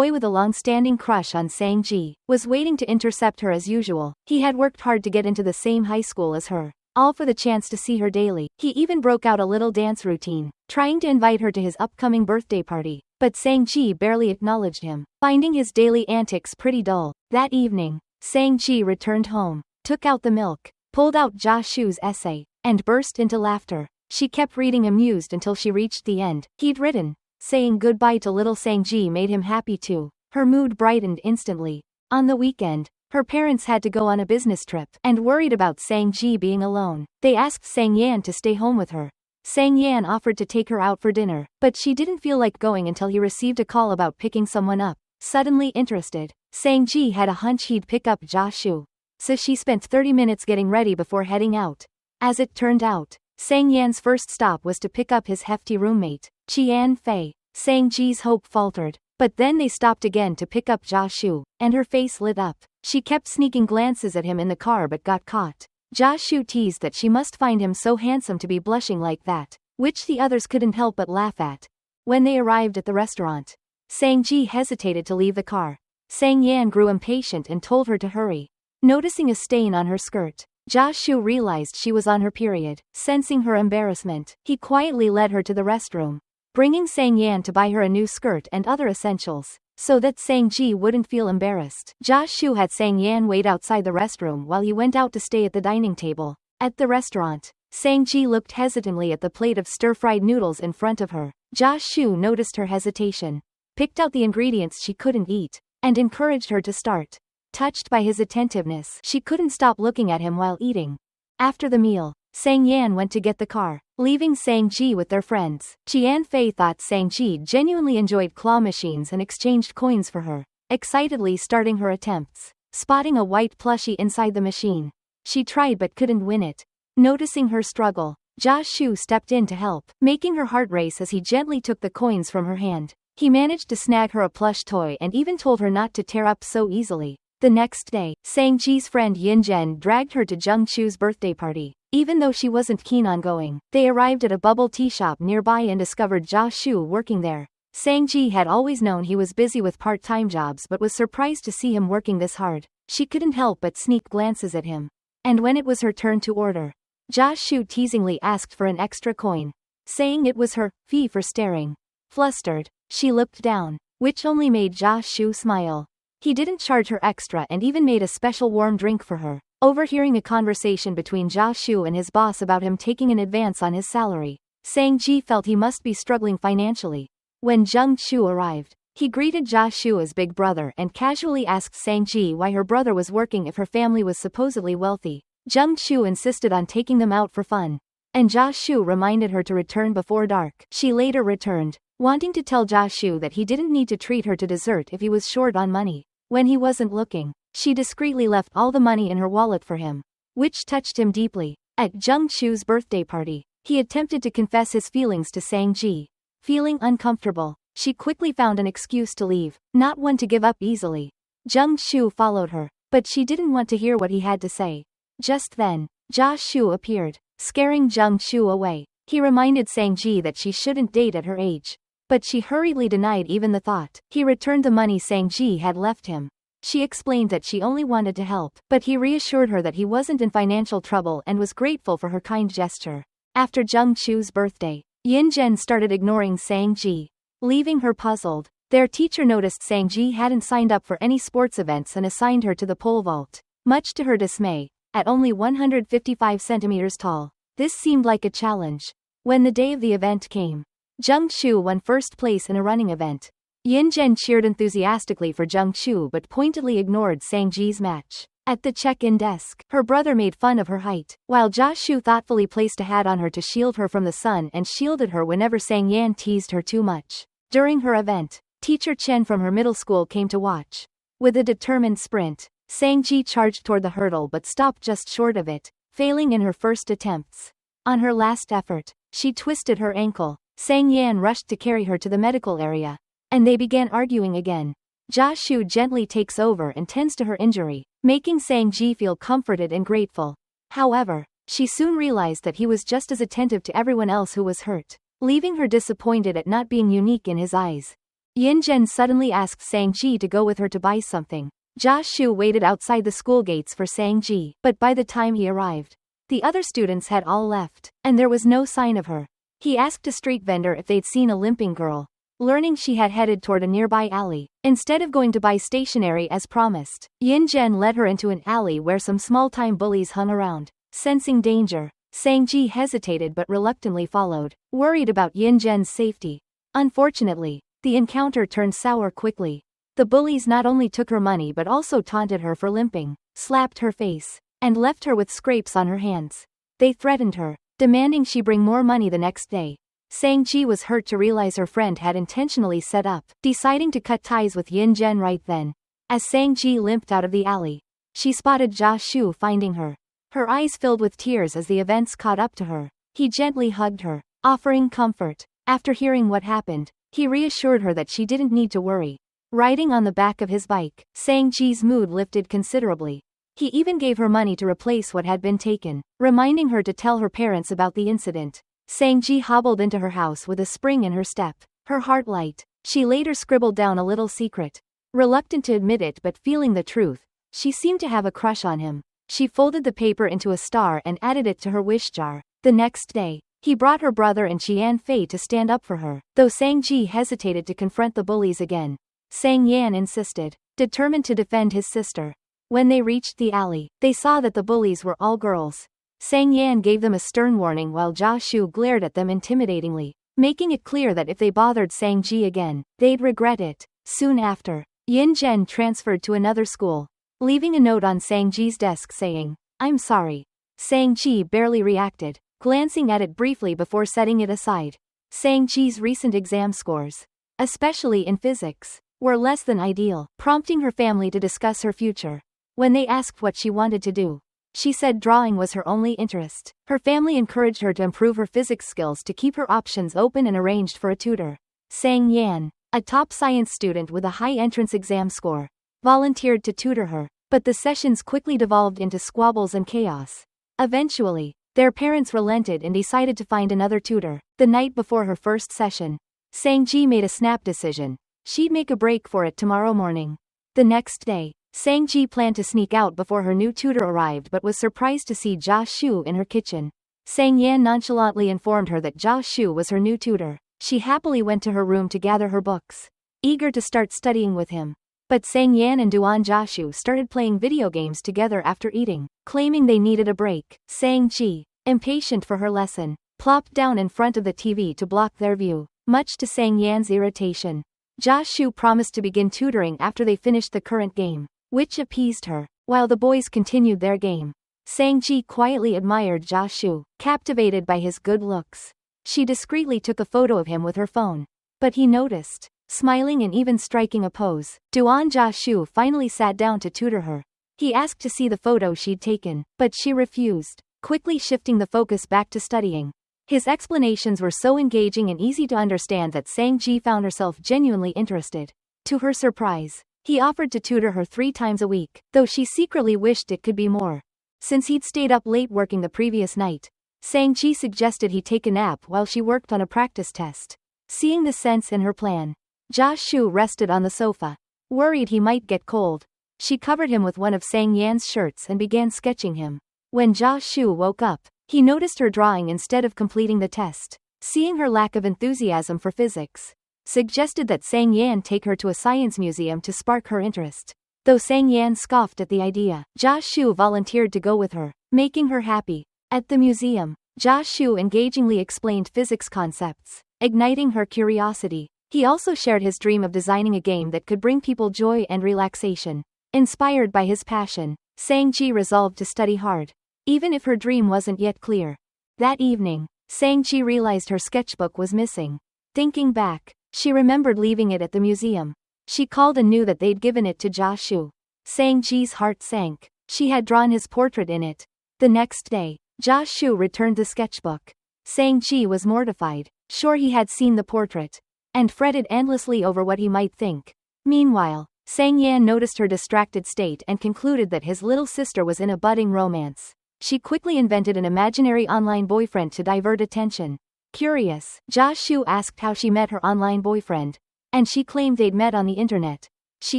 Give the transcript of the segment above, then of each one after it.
boy with a long-standing crush on Sang-ji, was waiting to intercept her as usual. He had worked hard to get into the same high school as her, all for the chance to see her daily. He even broke out a little dance routine, trying to invite her to his upcoming birthday party, but Sang-ji barely acknowledged him, finding his daily antics pretty dull. That evening, Sang-ji returned home, took out the milk, pulled out Ja Shu's essay, and burst into laughter. She kept reading amused until she reached the end. He'd written, saying goodbye to little Sang-ji made him happy too. Her mood brightened instantly. On the weekend, her parents had to go on a business trip, and worried about Sang-ji being alone, they asked Sang-yan to stay home with her. Sang-yan offered to take her out for dinner, but she didn't feel like going until he received a call about picking someone up. Suddenly interested, Sang-ji had a hunch he'd pick up Ja Shu, so she spent 30 minutes getting ready before heading out. As it turned out, Sang-yan's first stop was to pick up his hefty roommate, Chian Fei. Sang-ji's hope faltered, but then they stopped again to pick up Ja Shu, and her face lit up. She kept sneaking glances at him in the car but got caught. Ja Shu teased that she must find him so handsome to be blushing like that, which the others couldn't help but laugh at. When they arrived at the restaurant, Sang-ji hesitated to leave the car. Sang-yan grew impatient and told her to hurry. Noticing a stain on her skirt, Ja Shu realized she was on her period. Sensing her embarrassment, he quietly led her to the restroom, bringing Sang-yan to buy her a new skirt and other essentials, so that Sang-ji wouldn't feel embarrassed. Ja Shu had Sang-yan wait outside the restroom while he went out to stay at the dining table. At the restaurant, Sang-ji looked hesitantly at the plate of stir-fried noodles in front of her. Ja Shu noticed her hesitation, picked out the ingredients she couldn't eat, and encouraged her to start. Touched by his attentiveness, she couldn't stop looking at him while eating. After the meal, Sang-yan went to get the car, leaving Sang-ji with their friends. Chian Fei thought Sang-ji genuinely enjoyed claw machines and exchanged coins for her, excitedly starting her attempts. Spotting a white plushie inside the machine, she tried but couldn't win it. Noticing her struggle, Ja Shu stepped in to help, making her heart race as he gently took the coins from her hand. He managed to snag her a plush toy and even told her not to tear up so easily. The next day, Sang-ji's friend Yin-jen dragged her to Jung Chu's birthday party. Even though she wasn't keen on going, they arrived at a bubble tea shop nearby and discovered Ja Shu working there. Sang-ji had always known he was busy with part-time jobs but was surprised to see him working this hard. She couldn't help but sneak glances at him. And when it was her turn to order, Ja Shu teasingly asked for an extra coin, saying it was her fee for staring. Flustered, she looked down, which only made Ja Shu smile. He didn't charge her extra and even made a special warm drink for her. Overhearing a conversation between Ja Shu and his boss about him taking an advance on his salary, Sang-ji felt he must be struggling financially. When Jung Chu arrived, he greeted Ja Shu as big brother and casually asked Sang-ji why her brother was working if her family was supposedly wealthy. Jung Chu insisted on taking them out for fun, and Ja Shu reminded her to return before dark. She later returned, wanting to tell Ja Shu that he didn't need to treat her to dessert if he was short on money. When he wasn't looking, she discreetly left all the money in her wallet for him, which touched him deeply. At Jung Chu's birthday party, he attempted to confess his feelings to Sang-ji. Feeling uncomfortable, she quickly found an excuse to leave, not one to give up easily. Jung Chu followed her, but she didn't want to hear what he had to say. Just then, Ja Shu appeared, scaring Jung Chu away. He reminded Sang-ji that she shouldn't date at her age, but she hurriedly denied even the thought. He returned the money Sang-ji had left him. She explained that she only wanted to help, but he reassured her that he wasn't in financial trouble and was grateful for her kind gesture. After Jung Chu's birthday, Yin-jen started ignoring Sang-ji, leaving her puzzled. Their teacher noticed Sang-ji hadn't signed up for any sports events and assigned her to the pole vault. Much to her dismay, at only 155 centimeters tall, this seemed like a challenge. When the day of the event came, Jung Chu won first place in a running event. Yin-jen cheered enthusiastically for Jung Chu but pointedly ignored Sang-ji's match. At the check-in desk, her brother made fun of her height, while Ja Shu thoughtfully placed a hat on her to shield her from the sun and shielded her whenever Sang-yan teased her too much. During her event, teacher Chen from her middle school came to watch. With a determined sprint, Sang-ji charged toward the hurdle but stopped just short of it, failing in her first attempts. On her last effort, she twisted her ankle. Sang-yan rushed to carry her to the medical area, and they began arguing again. Ja Shu gently takes over and tends to her injury, making Sang-ji feel comforted and grateful. However, she soon realized that he was just as attentive to everyone else who was hurt, leaving her disappointed at not being unique in his eyes. Yin Zhen suddenly asked Sang Ji to go with her to buy something. Jia Shu waited outside the school gates for Sang Ji, but by the time he arrived, the other students had all left, and there was no sign of her. He asked a street vendor if they'd seen a limping girl. Learning she had headed toward a nearby alley, instead of going to buy stationery as promised, Yin Zhen led her into an alley where some small-time bullies hung around. Sensing danger, Sang Ji hesitated but reluctantly followed, worried about Yin Zhen's safety. Unfortunately, the encounter turned sour quickly. The bullies not only took her money but also taunted her for limping, slapped her face, and left her with scrapes on her hands. They threatened her, demanding she bring more money the next day. Sang Ji was hurt to realize her friend had intentionally set up, deciding to cut ties with Yin Zhen right then. As Sang Ji limped out of the alley, she spotted Jia Shu finding her. Her eyes filled with tears as the events caught up to her. He gently hugged her, offering comfort. After hearing what happened, he reassured her that she didn't need to worry. Riding on the back of his bike, Sang Ji's mood lifted considerably. He even gave her money to replace what had been taken, reminding her to tell her parents about the incident. Sang Ji hobbled into her house with a spring in her step, her heart light. She later scribbled down a little secret. Reluctant to admit it but feeling the truth, she seemed to have a crush on him. She folded the paper into a star and added it to her wish jar. The next day, he brought her brother and Qian Fei to stand up for her, though Sang Ji hesitated to confront the bullies again. Sang Yan insisted, determined to defend his sister. When they reached the alley, they saw that the bullies were all girls. Sang Yan gave them a stern warning while Jia Shu glared at them intimidatingly, making it clear that if they bothered Sang Ji again, they'd regret it. Soon after, Yin Zhen transferred to another school, leaving a note on Sang Ji's desk saying, "I'm sorry." Sang Ji barely reacted, glancing at it briefly before setting it aside. Sang Ji's recent exam scores, especially in physics, were less than ideal, prompting her family to discuss her future. When they asked what she wanted to do, she said drawing was her only interest. Her family encouraged her to improve her physics skills to keep her options open and arranged for a tutor. Sang Yan, a top science student with a high entrance exam score, volunteered to tutor her, but the sessions quickly devolved into squabbles and chaos. Eventually, their parents relented and decided to find another tutor. The night before her first session, Sang Ji made a snap decision. She'd make a break for it tomorrow morning. The next day, Sang Ji planned to sneak out before her new tutor arrived but was surprised to see Jia Shu in her kitchen. Sang Yan nonchalantly informed her that Jia Shu was her new tutor. She happily went to her room to gather her books, eager to start studying with him. But Sang Yan and Duan Jiashu started playing video games together after eating, claiming they needed a break. Sang Ji, impatient for her lesson, plopped down in front of the TV to block their view, much to Sang Yan's irritation. Jia Shu promised to begin tutoring after they finished the current game, which appeased her. While the boys continued their game, Sang Ji quietly admired Jia Shu, captivated by his good looks. She discreetly took a photo of him with her phone, but he noticed, smiling and even striking a pose. Duan Jiashu finally sat down to tutor her. He asked to see the photo she'd taken, but she refused, quickly shifting the focus back to studying. His explanations were so engaging and easy to understand that Sang Ji found herself genuinely interested. To her surprise, he offered to tutor her 3 times a week, though she secretly wished it could be more. Since he'd stayed up late working the previous night, Sang Ji suggested he take a nap while she worked on a practice test. Seeing the sense in her plan, Jia Shu rested on the sofa. Worried he might get cold, she covered him with one of Sang Yan's shirts and began sketching him. When Jia Shu woke up, he noticed her drawing instead of completing the test. Seeing her lack of enthusiasm for physics, suggested that Sang Yan take her to a science museum to spark her interest. Though Sang Yan scoffed at the idea, Jia Shu volunteered to go with her, making her happy. At the museum, Jia Shu engagingly explained physics concepts, igniting her curiosity. He also shared his dream of designing a game that could bring people joy and relaxation. Inspired by his passion, Sang Ji resolved to study hard, even if her dream wasn't yet clear. That evening, Sang Ji realized her sketchbook was missing. Thinking back, she remembered leaving it at the museum. She called and knew that they'd given it to Jia Shu. Sang Ji's heart sank. She had drawn his portrait in it. The next day, Jia Shu returned the sketchbook. Sang Ji was mortified, sure he had seen the portrait, and fretted endlessly over what he might think. Meanwhile, Sang Yan noticed her distracted state and concluded that his little sister was in a budding romance. She quickly invented an imaginary online boyfriend to divert attention. Curious, Jia Shu asked how she met her online boyfriend. and she claimed they'd met on the internet. She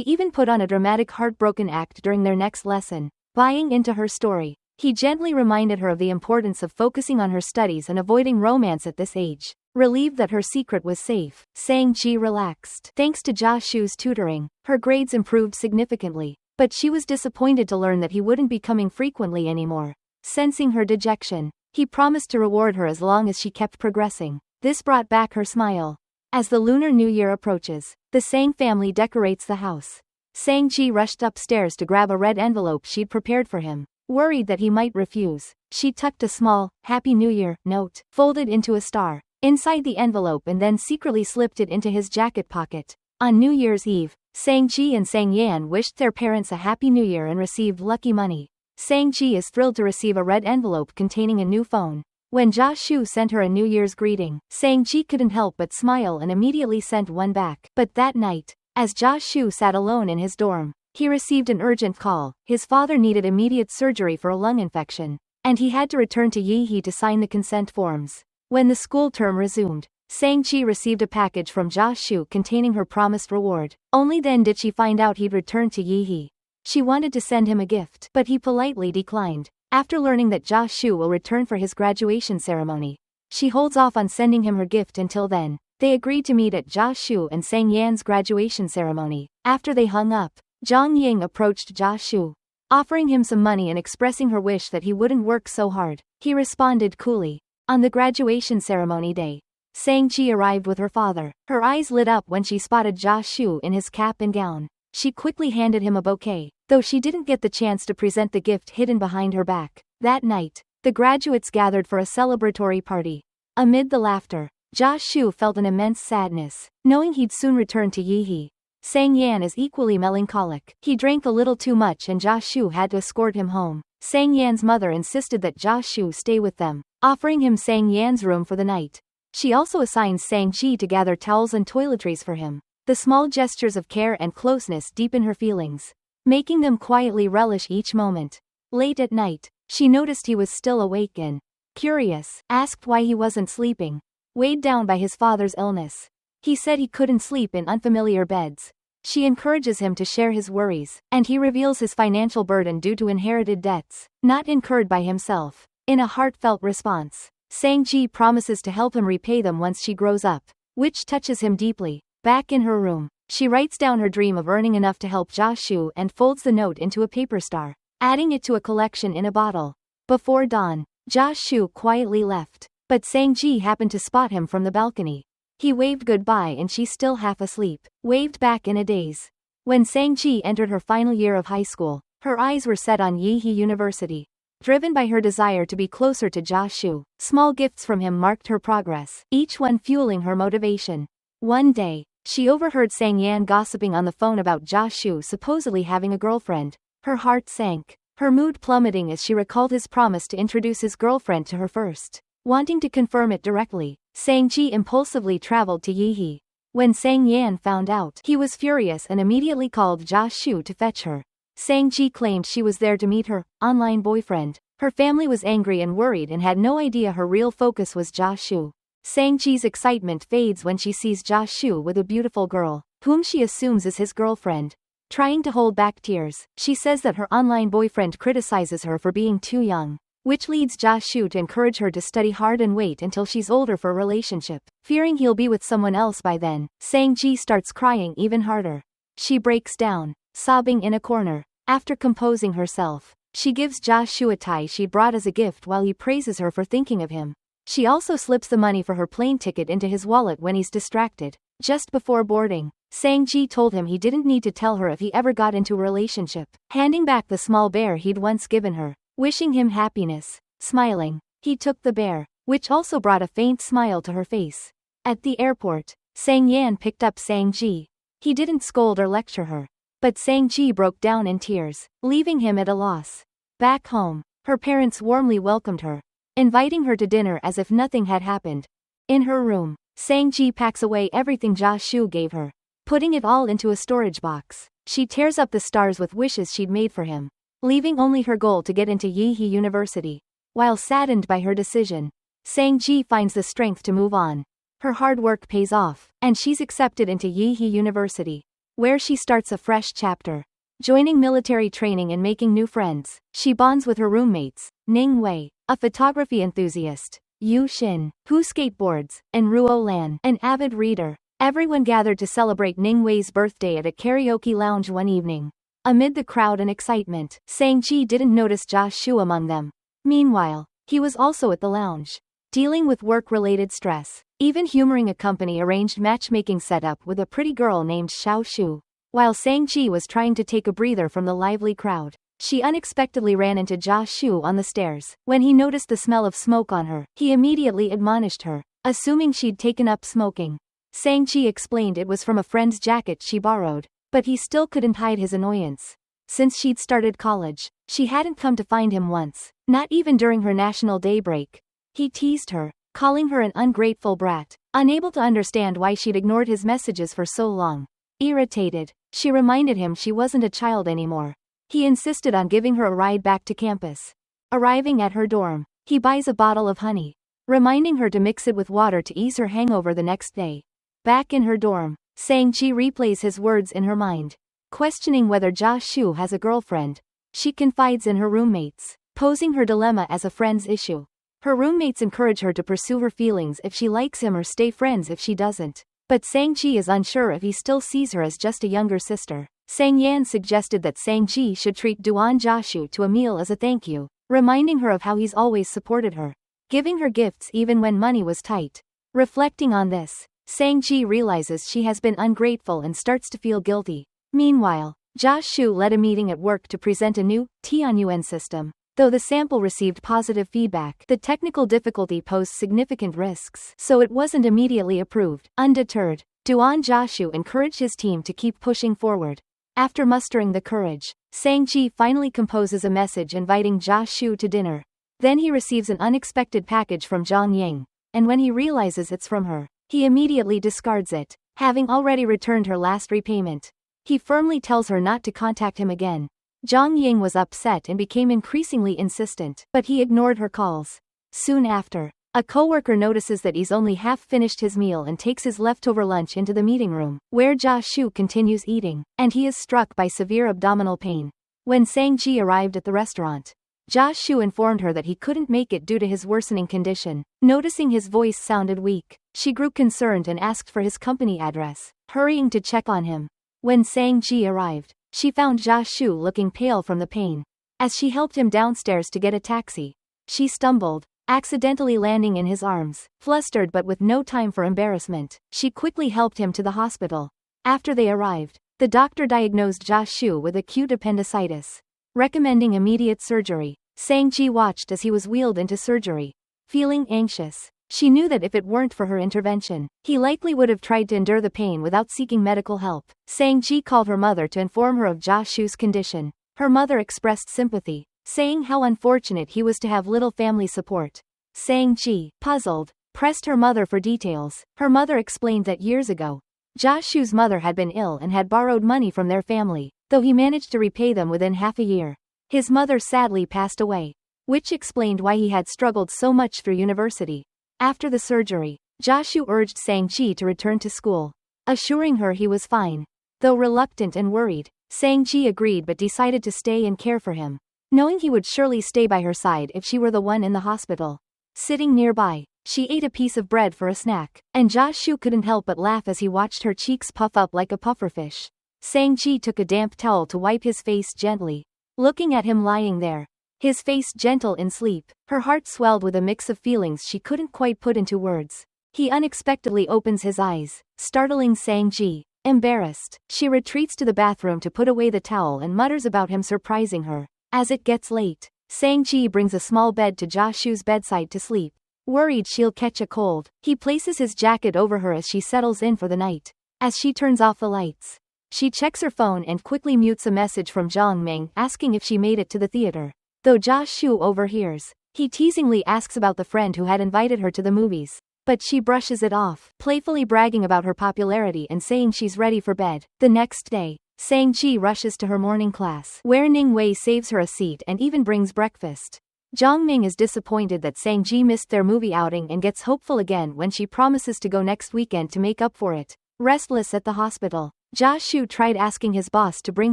even put on a dramatic heartbroken act during their next lesson. Buying into her story, he gently reminded her of the importance of focusing on her studies and avoiding romance at this age. Relieved that her secret was safe, Sang-ji relaxed. Thanks to Jia Shu's tutoring, her grades improved significantly, but she was disappointed to learn that he wouldn't be coming frequently anymore. Sensing her dejection, he promised to reward her as long as she kept progressing. This brought back her smile. As the Lunar New Year approaches, the Sang family decorates the house. Sang-ji rushed upstairs to grab a red envelope she'd prepared for him. Worried that he might refuse, she tucked a small, Happy New Year note, folded into a star, inside the envelope and then secretly slipped it into his jacket pocket. On New Year's Eve, Sang-ji and Sang-yan wished their parents a Happy New Year and received lucky money. Sang-ji is thrilled to receive a red envelope containing a new phone. When Jia Shu sent her a New Year's greeting, Sang-ji couldn't help but smile and immediately sent one back. But that night, as Jia Shu sat alone in his dorm, he received an urgent call. His father needed immediate surgery for a lung infection, and he had to return to Yihe to sign the consent forms. When the school term resumed, Sang-ji received a package from Jia Shu containing her promised reward. Only then did she find out he'd returned to Yihe. She wanted to send him a gift, but he politely declined. After learning that Jia Shu will return for his graduation ceremony, she holds off on sending him her gift until then. They agreed to meet at Jia Shu and Sang Yan's graduation ceremony. After they hung up, Zhang Ying approached Jia Shu, offering him some money and expressing her wish that he wouldn't work so hard. He responded coolly. On the graduation ceremony day, Sang-ji arrived with her father. Her eyes lit up when she spotted Jia Shu in his cap and gown. She quickly handed him a bouquet, though she didn't get the chance to present the gift hidden behind her back. That night, the graduates gathered for a celebratory party. Amid the laughter, Jia Shu felt an immense sadness, knowing he'd soon return to Yihe. Sang Yan is equally melancholic. He drank a little too much and Jia Shu had to escort him home. Sang Yan's mother insisted that Jia Shu stay with them, offering him Sang Yan's room for the night. She also assigns Sang-ji to gather towels and toiletries for him. The small gestures of care and closeness deepen her feelings, making them quietly relish each moment. Late at night, she noticed he was still awake and, curious, asked why he wasn't sleeping. Weighed down by his father's illness, he said he couldn't sleep in unfamiliar beds. She encourages him to share his worries, and he reveals his financial burden due to inherited debts, not incurred by himself. In a heartfelt response, Sang-ji promises to help him repay them once she grows up, which touches him deeply. Back in her room, she writes down her dream of earning enough to help Jia Shu and folds the note into a paper star, adding it to a collection in a bottle. Before dawn, Jia Shu quietly left, but Sang-ji happened to spot him from the balcony. He waved goodbye and she, still half asleep, waved back in a daze. When Sang-ji entered her final year of high school, her eyes were set on Yihe University. Driven by her desire to be closer to Jia Shu, small gifts from him marked her progress, each one fueling her motivation. One day, she overheard Sang Yan gossiping on the phone about Jia Shu supposedly having a girlfriend. Her heart sank, her mood plummeting as she recalled his promise to introduce his girlfriend to her first. Wanting to confirm it directly, Sang-ji impulsively traveled to Yihe. When Sang Yan found out, he was furious and immediately called Jia Shu to fetch her. Sang-ji claimed she was there to meet her online boyfriend. Her family was angry and worried and had no idea her real focus was Jia Shu. Sang-ji's excitement fades when she sees Jia Shu with a beautiful girl, whom she assumes is his girlfriend. Trying to hold back tears, she says that her online boyfriend criticizes her for being too young, which leads Jia Shu to encourage her to study hard and wait until she's older for a relationship. Fearing he'll be with someone else by then, Sang-ji starts crying even harder. She breaks down, sobbing in a corner. After composing herself, she gives Jia Shu a tie she brought as a gift while he praises her for thinking of him. She also slips the money for her plane ticket into his wallet when he's distracted. Just before boarding, Sang-ji told him he didn't need to tell her if he ever got into a relationship, handing back the small bear he'd once given her. Wishing him happiness, smiling, he took the bear, which also brought a faint smile to her face. At the airport, Sang Yan picked up Sang-ji. He didn't scold or lecture her, but Sang-ji broke down in tears, leaving him at a loss. Back home, her parents warmly welcomed her, inviting her to dinner as if nothing had happened. In her room, Sang-ji packs away everything Jia Shu gave her, putting it all into a storage box. She tears up the stars with wishes she'd made for him, leaving only her goal to get into Yihe University. While saddened by her decision, Sang-ji finds the strength to move on. Her hard work pays off, and she's accepted into Yeehee University, where she starts a fresh chapter. Joining military training and making new friends, she bonds with her roommates, Ning Wei, a photography enthusiast, Yu Xin, who skateboards, and Ruo Lan, an avid reader. Everyone gathered to celebrate Ning Wei's birthday at a karaoke lounge one evening. Amid the crowd and excitement, Sang-ji didn't notice Josh Shu among them. Meanwhile, he was also at the lounge, dealing with work-related stress, even humoring a company-arranged matchmaking setup with a pretty girl named Xiao Shu. While Sang-ji was trying to take a breather from the lively crowd, she unexpectedly ran into Josh Shu on the stairs. When he noticed the smell of smoke on her, he immediately admonished her, assuming she'd taken up smoking. Sang-ji explained it was from a friend's jacket she borrowed, but he still couldn't hide his annoyance. Since she'd started college, she hadn't come to find him once, not even during her National Day break. He teased her, calling her an ungrateful brat, unable to understand why she'd ignored his messages for so long. Irritated, she reminded him she wasn't a child anymore. He insisted on giving her a ride back to campus. Arriving at her dorm, he buys a bottle of honey, reminding her to mix it with water to ease her hangover the next day. Back in her dorm, Sang-ji replays his words in her mind, questioning whether Josh Shu has a girlfriend. She confides in her roommates, posing her dilemma as a friend's issue. Her roommates encourage her to pursue her feelings if she likes him or stay friends if she doesn't. But Sang-ji is unsure if he still sees her as just a younger sister. Sang-yan suggested that Sang-ji should treat Duan Joshu to a meal as a thank you, reminding her of how he's always supported her, giving her gifts even when money was tight. Reflecting on this, Sang-ji realizes she has been ungrateful and starts to feel guilty. Meanwhile, Josh Shu led a meeting at work to present a new Tianyuan system. Though the sample received positive feedback, the technical difficulty posed significant risks, so it wasn't immediately approved. Undeterred, Duan Joshu encouraged his team to keep pushing forward. After mustering the courage, Sang-ji finally composes a message inviting Josh Shu to dinner. Then he receives an unexpected package from Zhang Ying, and when he realizes it's from her, he immediately discards it, having already returned her last repayment. He firmly tells her not to contact him again. Zhang Ying was upset and became increasingly insistent, but he ignored her calls. Soon after, a coworker notices that he's only half finished his meal and takes his leftover lunch into the meeting room, where Josh Shu continues eating, and he is struck by severe abdominal pain. When Sang-ji arrived at the restaurant, Josh Shu informed her that he couldn't make it due to his worsening condition. Noticing his voice sounded weak, she grew concerned and asked for his company address, hurrying to check on him. When Sang-ji arrived, she found Josh Shu looking pale from the pain. As she helped him downstairs to get a taxi, she stumbled, accidentally landing in his arms. Flustered but with no time for embarrassment, she quickly helped him to the hospital. After they arrived, the doctor diagnosed Josh Shu with acute appendicitis, recommending immediate surgery. Sang-ji watched as he was wheeled into surgery. Feeling anxious, she knew that if it weren't for her intervention, he likely would have tried to endure the pain without seeking medical help. Sang-ji called her mother to inform her of Josh Shu's condition. Her mother expressed sympathy, saying how unfortunate he was to have little family support. Sang-ji, puzzled, pressed her mother for details. Her mother explained that years ago, Josh Shu's mother had been ill and had borrowed money from their family, though he managed to repay them within half a year. His mother sadly passed away, which explained why he had struggled so much through university. After the surgery, Josh Shu urged Sang-ji to return to school, assuring her he was fine. Though reluctant and worried, Sang-ji agreed but decided to stay and care for him, knowing he would surely stay by her side if she were the one in the hospital. Sitting nearby, she ate a piece of bread for a snack, and Josh Shu couldn't help but laugh as he watched her cheeks puff up like a pufferfish. Sang-ji took a damp towel to wipe his face gently, looking at him lying there, his face gentle in sleep. Her heart swelled with a mix of feelings she couldn't quite put into words. He unexpectedly opens his eyes, startling Sang-ji. Embarrassed, she retreats to the bathroom to put away the towel and mutters about him surprising her. As it gets late, Sang-ji brings a small bed to Josh Shu's bedside to sleep. Worried she'll catch a cold, he places his jacket over her as she settles in for the night. As she turns off the lights, she checks her phone and quickly mutes a message from Zhang Ming asking if she made it to the theater. Though Josh Shu overhears, he teasingly asks about the friend who had invited her to the movies, but she brushes it off, playfully bragging about her popularity and saying she's ready for bed. The next day, Sang-ji rushes to her morning class, where Ning Wei saves her a seat and even brings breakfast. Zhang Ming is disappointed that Sang-ji missed their movie outing and gets hopeful again when she promises to go next weekend to make up for it. Restless at the hospital, Jia Shu tried asking his boss to bring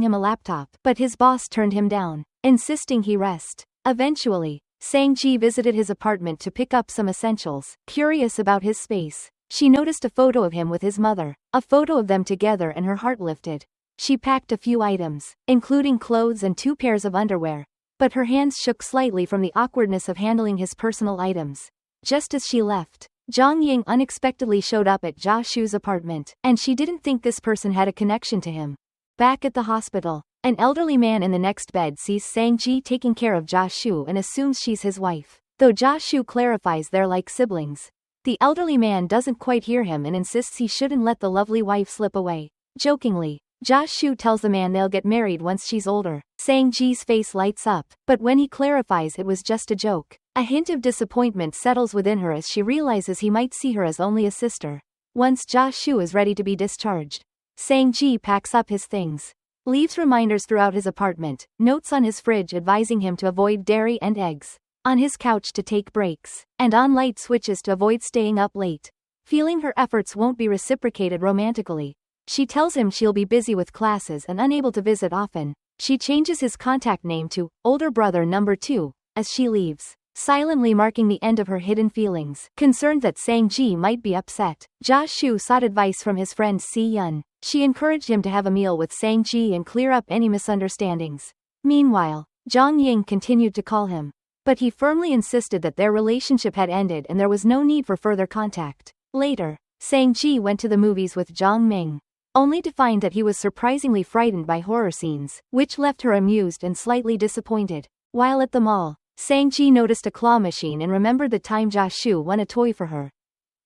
him a laptop, but his boss turned him down, insisting he rest. Eventually, Sang-ji visited his apartment to pick up some essentials. Curious about his space, she noticed a photo of him with his mother, a photo of them together, and her heart lifted. She packed a few items, including clothes and 2 pairs of underwear, but her hands shook slightly from the awkwardness of handling his personal items. Just as she left, Zhang Ying unexpectedly showed up at Jia Shu's apartment, and she didn't think this person had a connection to him. Back at the hospital, an elderly man in the next bed sees Sang-ji taking care of Jia Shu and assumes she's his wife, though Jia Shu clarifies they're like siblings. The elderly man doesn't quite hear him and insists he shouldn't let the lovely wife slip away. Jokingly, Jia Shu tells the man they'll get married once she's older. Sang-ji's face lights up, but when he clarifies it was just a joke, a hint of disappointment settles within her as she realizes he might see her as only a sister. Once Jia Shu is ready to be discharged, Sang-ji packs up his things, leaves reminders throughout his apartment, notes on his fridge advising him to avoid dairy and eggs, on his couch to take breaks, and on light switches to avoid staying up late. Feeling her efforts won't be reciprocated romantically, she tells him she'll be busy with classes and unable to visit often. She changes his contact name to older brother number 2 as she leaves, silently marking the end of her hidden feelings. Concerned that Sang-ji might be upset, Jia Shu sought advice from his friend Si Yun. She encouraged him to have a meal with Sang-ji and clear up any misunderstandings. Meanwhile, Zhang Ying continued to call him, but he firmly insisted that their relationship had ended and there was no need for further contact. Later, Sang-ji went to the movies with Zhang Ming, only to find that he was surprisingly frightened by horror scenes, which left her amused and slightly disappointed. While at the mall, Sang-ji noticed a claw machine and remembered the time Jia Shu won a toy for her.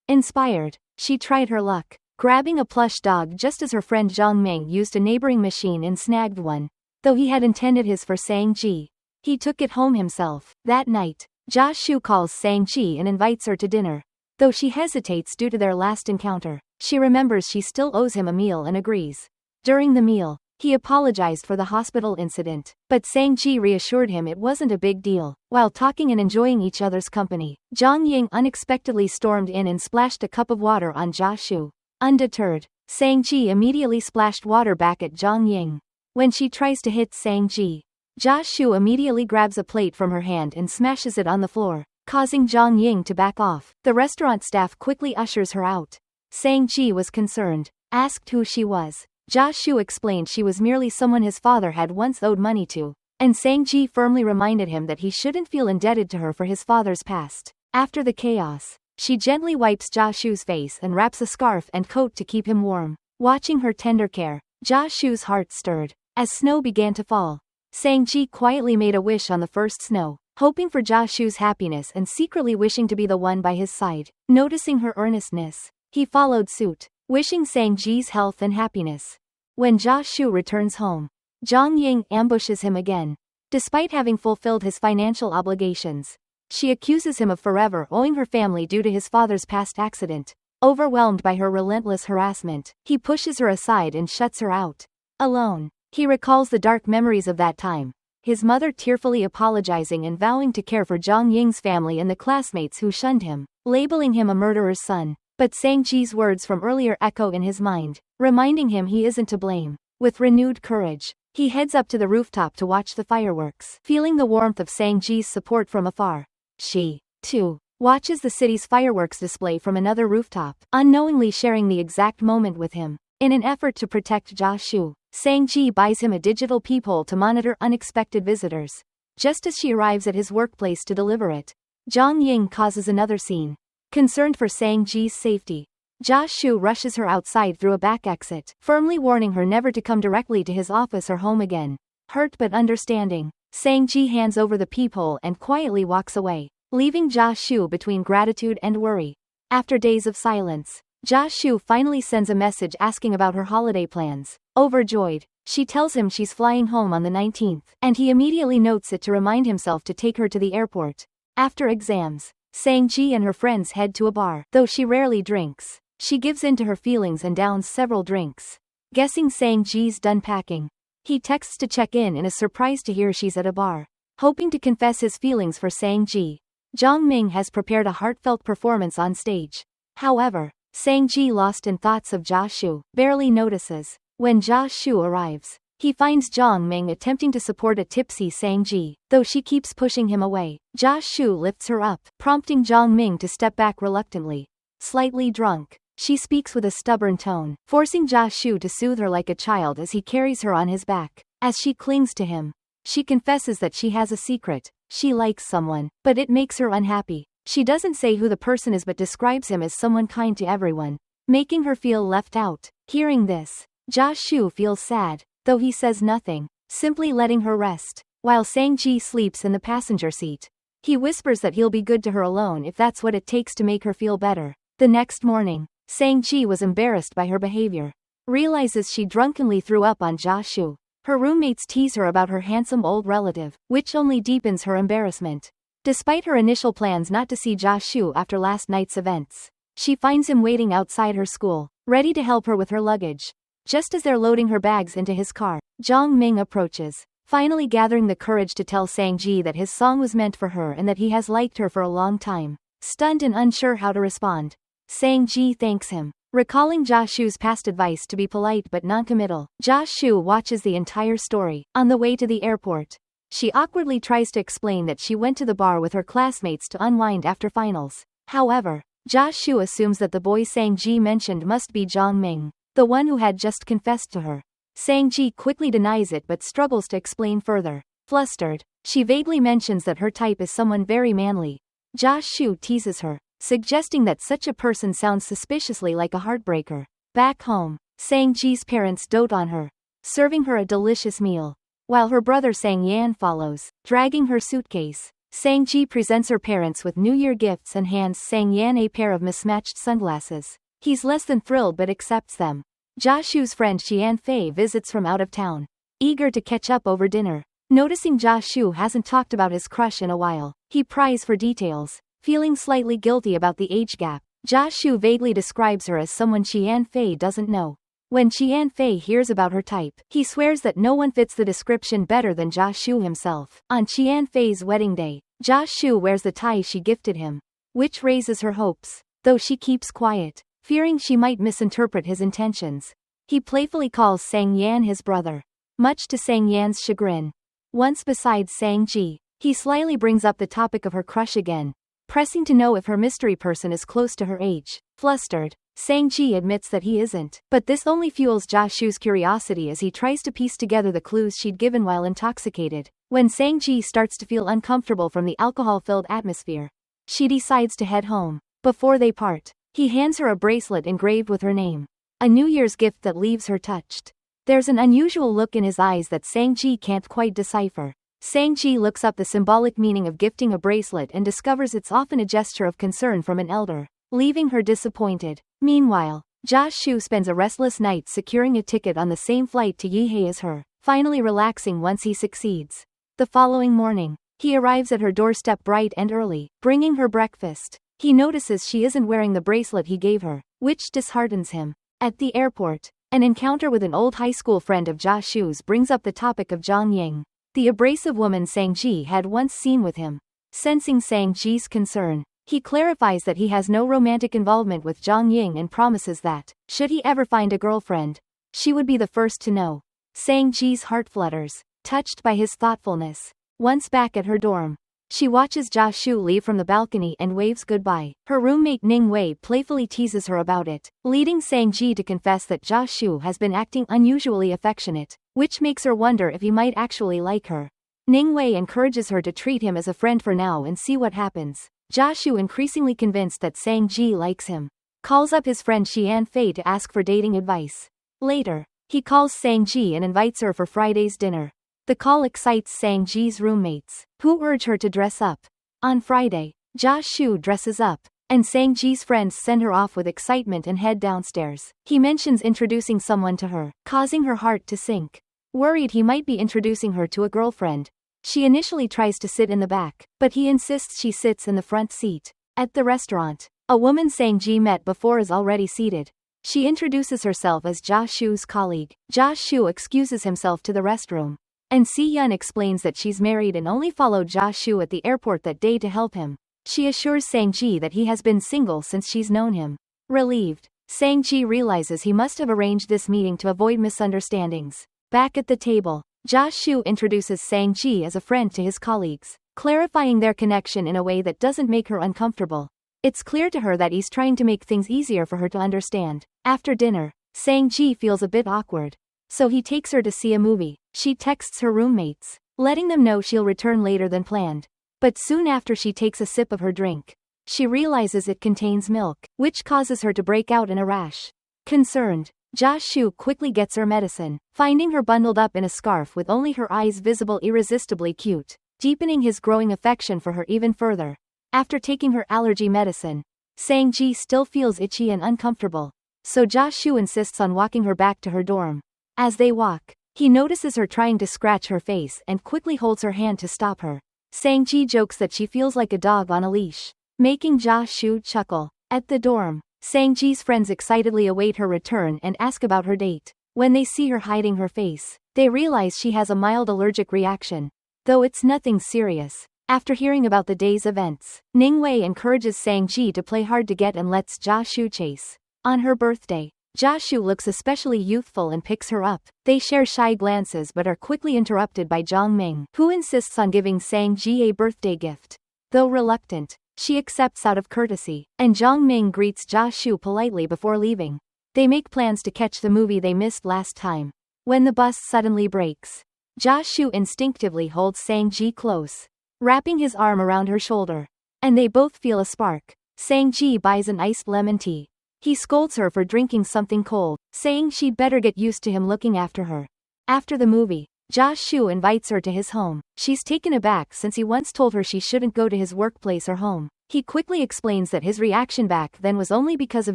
Inspired, she tried her luck, grabbing a plush dog just as her friend Zhang Ming used a neighboring machine and snagged one. Though he had intended his for Sang-ji, he took it home himself. That night, Jia Shu calls Sang-ji and invites her to dinner. Though she hesitates due to their last encounter, she remembers she still owes him a meal and agrees. During the meal, he apologized for the hospital incident, but Sang-ji reassured him it wasn't a big deal. While talking and enjoying each other's company, Zhang Ying unexpectedly stormed in and splashed a cup of water on Jia Shu. Undeterred, Sang-ji immediately splashed water back at Zhang Ying. When she tries to hit Sang-ji, Jia Shu immediately grabs a plate from her hand and smashes it on the floor, causing Zhang Ying to back off. The restaurant staff quickly ushers her out. Sang-ji was concerned, asked who she was. Jia Shu explained she was merely someone his father had once owed money to, and Sang-ji firmly reminded him that he shouldn't feel indebted to her for his father's past. After the chaos, she gently wipes Jia Shu's face and wraps a scarf and coat to keep him warm. Watching her tender care, Jia Shu's heart stirred. As snow began to fall, Sang-ji quietly made a wish on the first snow, hoping for Jia Shu's happiness and secretly wishing to be the one by his side. Noticing her earnestness, he followed suit, wishing Sang-ji's health and happiness. When Jia Shu returns home, Zhang Ying ambushes him again. Despite having fulfilled his financial obligations, she accuses him of forever owing her family due to his father's past accident. Overwhelmed by her relentless harassment, he pushes her aside and shuts her out. Alone, he recalls the dark memories of that time, his mother tearfully apologizing and vowing to care for Zhang Ying's family and the classmates who shunned him, labeling him a murderer's son. But Sang-ji's words from earlier echo in his mind, reminding him he isn't to blame. With renewed courage, he heads up to the rooftop to watch the fireworks. Feeling the warmth of Sang-ji's support from afar, she, too, watches the city's fireworks display from another rooftop, unknowingly sharing the exact moment with him. In an effort to protect Jia Shu, Sang-ji buys him a digital peephole to monitor unexpected visitors. Just as she arrives at his workplace to deliver it, Zhang Ying causes another scene. Concerned for Sang-ji's safety, Jia Shu rushes her outside through a back exit, firmly warning her never to come directly to his office or home again. Hurt but understanding, Sang-ji hands over the peephole and quietly walks away, leaving Jia Shu between gratitude and worry. After days of silence, Jia Shu finally sends a message asking about her holiday plans. Overjoyed, she tells him she's flying home on the 19th, and he immediately notes it to remind himself to take her to the airport. After exams, Sang-ji and her friends head to a bar. Though she rarely drinks, she gives in to her feelings and downs several drinks. Guessing Sang-ji's done packing, he texts to check in and is surprised to hear she's at a bar. hoping to confess his feelings for Sang-ji. Jong Ming has prepared a heartfelt performance on stage. However, Sang-ji, lost in thoughts of Jia Shu, barely notices. When Jia Shu arrives, he finds Jong Ming attempting to support a tipsy Sang-ji, though she keeps pushing him away. Jia Shu lifts her up, prompting Jong Ming to step back reluctantly. Slightly drunk, she speaks with a stubborn tone, forcing Jia Shu to soothe her like a child as he carries her on his back. As she clings to him, she confesses that she has a secret. She likes someone, but it makes her unhappy. She doesn't say who the person is but describes him as someone kind to everyone, making her feel left out. Hearing this, Jia Shu feels sad, though he says nothing, simply letting her rest, while Sang-ji sleeps in the passenger seat. He whispers that he'll be good to her alone if that's what it takes to make her feel better. The next morning, Sang-ji was embarrassed by her behavior. Realizes she drunkenly threw up on Jia Shu. Her roommates tease her about her handsome old relative, which only deepens her embarrassment. Despite her initial plans not to see Jia Shu after last night's events, she finds him waiting outside her school, ready to help her with her luggage. Just as they're loading her bags into his car, Jong Ming approaches, finally gathering the courage to tell Sang-ji that his song was meant for her and that he has liked her for a long time. Stunned and unsure how to respond, Sang-ji thanks him. Recalling Jia Shu's past advice to be polite but non-committal, Jia Shu watches the entire story. On the way to the airport, she awkwardly tries to explain that she went to the bar with her classmates to unwind after finals. However, Jia Shu assumes that the boy Sang-ji mentioned must be Jong Ming, the one who had just confessed to her. Sang-ji quickly denies it but struggles to explain further. Flustered, she vaguely mentions that her type is someone very manly. Jia Shu teases her, suggesting that such a person sounds suspiciously like a heartbreaker. Back home, Sang-ji's parents dote on her, serving her a delicious meal, while her brother Sang-yan follows, dragging her suitcase. Sang-ji presents her parents with New Year gifts and hands Sang-yan a pair of mismatched sunglasses. He's less than thrilled but accepts them. Jia Shu's friend Xian Fei visits from out of town, eager to catch up over dinner. Noticing Jia Shu hasn't talked about his crush in a while, he pries for details. Feeling slightly guilty about the age gap, Jia Shu vaguely describes her as someone Xian Fei doesn't know. When Xian Fei hears about her type, he swears that no one fits the description better than Jia Shu himself. On Xian Fei's wedding day, Jia Shu wears the tie she gifted him, which raises her hopes, though she keeps quiet, fearing she might misinterpret his intentions. He playfully calls Sang Yan his brother, much to Sang Yan's chagrin. Once beside Sang-ji, he slyly brings up the topic of her crush again, pressing to know if her mystery person is close to her age. Flustered, Sang-ji admits that he isn't, but this only fuels Jia Shu's curiosity as he tries to piece together the clues she'd given while intoxicated. When Sang-ji starts to feel uncomfortable from the alcohol-filled atmosphere, she decides to head home. Before they part, he hands her a bracelet engraved with her name, a New Year's gift that leaves her touched. There's an unusual look in his eyes that Sang-ji can't quite decipher. Sang-ji looks up the symbolic meaning of gifting a bracelet and discovers it's often a gesture of concern from an elder, leaving her disappointed. Meanwhile, Jia Shu spends a restless night securing a ticket on the same flight to Yihai as her, finally relaxing once he succeeds. The following morning, he arrives at her doorstep bright and early, bringing her breakfast. He notices she isn't wearing the bracelet he gave her, which disheartens him. At the airport, an encounter with an old high school friend of Jia Shu's brings up the topic of Zhang Ying, the abrasive woman Sang-ji had once seen with him. Sensing Sang-ji's concern, he clarifies that he has no romantic involvement with Zhang Ying and promises that, should he ever find a girlfriend, she would be the first to know. Sang-ji's heart flutters, touched by his thoughtfulness. Once back at her dorm, she watches Jia Shu leave from the balcony and waves goodbye. Her roommate Ning Wei playfully teases her about it, leading Sang-ji to confess that Jia Shu has been acting unusually affectionate, which makes her wonder if he might actually like her. Ning Wei encourages her to treat him as a friend for now and see what happens. Jia Shu, increasingly convinced that Sang-ji likes him, calls up his friend Xian Fei to ask for dating advice. Later, he calls Sang-ji and invites her for Friday's dinner. The call excites Sang-ji's roommates, who urge her to dress up. On Friday, Jia Shu dresses up, and Sang-ji's friends send her off with excitement and head downstairs. He mentions introducing someone to her, causing her heart to sink. Worried he might be introducing her to a girlfriend, she initially tries to sit in the back, but he insists she sits in the front seat. At the restaurant, a woman Sang-ji met before is already seated. She introduces herself as Jia Shu's colleague. Jia Shu excuses himself to the restroom, and Si-yeon explains that she's married and only followed Ja-shu at the airport that day to help him. She assures Sang-ji that he has been single since she's known him. Relieved, Sang-ji realizes he must have arranged this meeting to avoid misunderstandings. Back at the table, Ja-shu introduces Sang-ji as a friend to his colleagues, clarifying their connection in a way that doesn't make her uncomfortable. It's clear to her that he's trying to make things easier for her to understand. After dinner, Sang-ji feels a bit awkward, so he takes her to see a movie. She texts her roommates, letting them know she'll return later than planned. But soon after she takes a sip of her drink, she realizes it contains milk, which causes her to break out in a rash. Concerned, Ja-shu quickly gets her medicine, finding her bundled up in a scarf with only her eyes visible, irresistibly cute, deepening his growing affection for her even further. After taking her allergy medicine, Sang-ji still feels itchy and uncomfortable, so Ja-shu insists on walking her back to her dorm. As they walk, he notices her trying to scratch her face and quickly holds her hand to stop her. Sang-ji jokes that she feels like a dog on a leash, making Ja-shu chuckle. At the dorm, Sang-ji's friends excitedly await her return and ask about her date. When they see her hiding her face, they realize she has a mild allergic reaction, though it's nothing serious. After hearing about the day's events, Ningwei encourages Sang-ji to play hard to get and lets Ja-shu chase. On her birthday, Ja-shu looks especially youthful and picks her up. They share shy glances but are quickly interrupted by Jongming, who insists on giving Sang-ji a birthday gift. Though reluctant, she accepts out of courtesy, and Jongming greets Ja-shu politely before leaving. They make plans to catch the movie they missed last time. When the bus suddenly breaks, Ja-shu instinctively holds Sang-ji close, wrapping his arm around her shoulder, and they both feel a spark. Sang-ji buys an iced lemon tea. He scolds her for drinking something cold, saying she'd better get used to him looking after her. After the movie, Ja-shu invites her to his home. She's taken aback since he once told her she shouldn't go to his workplace or home. He quickly explains that his reaction back then was only because of